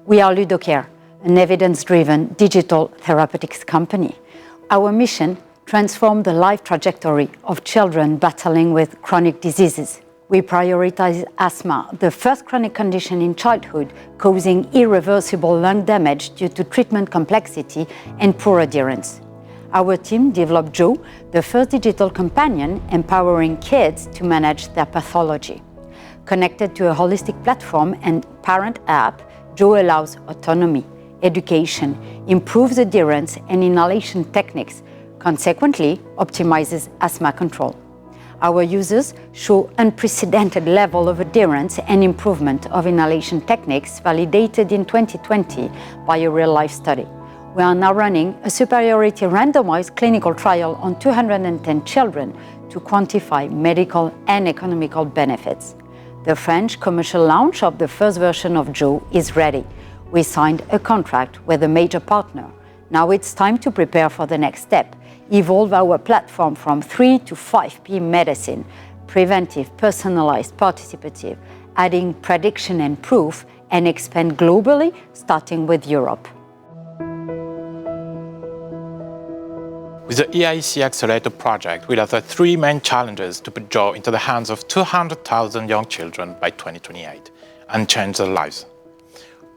We are Ludocare, an evidence-driven digital therapeutics company. Our mission: transform the life trajectory of children battling with chronic diseases. We prioritize asthma, the first chronic condition in childhood causing irreversible lung damage due to treatment complexity and poor adherence. Our team developed Joe, the first digital companion empowering kids to manage their pathology. Connected to a holistic platform and parent app, Joe allows autonomy, education, improves adherence and inhalation techniques, consequently optimizes asthma control. Our users show unprecedented level of adherence and improvement of inhalation techniques validated in 2020 by a real-life study. We are now running a superiority randomized clinical trial on 210 children to quantify medical and economical benefits. The French commercial launch of the first version of Joe is ready. We signed a contract with a major partner. Now it's time to prepare for the next step. Evolve our platform from 3 to 5P medicine, preventive, personalized, participative, adding prediction and proof, and expand globally, starting with Europe. With the EIC Accelerator project, we'll have the three main challenges to put Joe into the hands of 200,000 young children by 2028 and change their lives.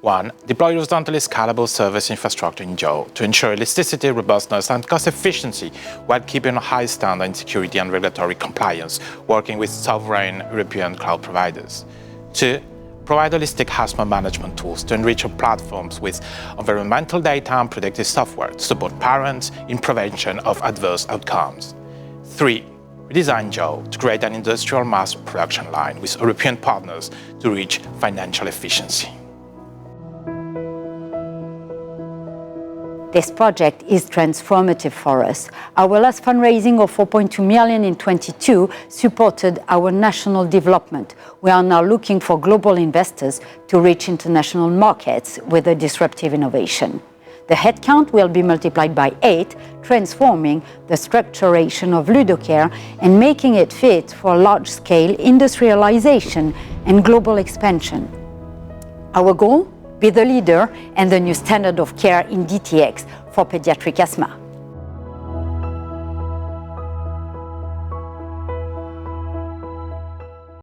1. Deploy horizontally scalable service infrastructure in Joe to ensure elasticity, robustness, and cost efficiency while keeping a high standard in security and regulatory compliance, working with sovereign European cloud providers. 2. Provide holistic asthma management tools to enrich our platforms with environmental data and predictive software to support parents in prevention of adverse outcomes. 3. Redesign Joe to create an industrial mass production line with European partners to reach financial efficiency. This project is transformative for us. Our last fundraising of 4.2 million in 2022 supported our national development. We are now looking for global investors to reach international markets with a disruptive innovation. The headcount will be multiplied by 8, transforming the structuration of Ludocare and making it fit for large-scale industrialization and global expansion. Our goal? Be the leader and the new standard of care in DTX for pediatric asthma.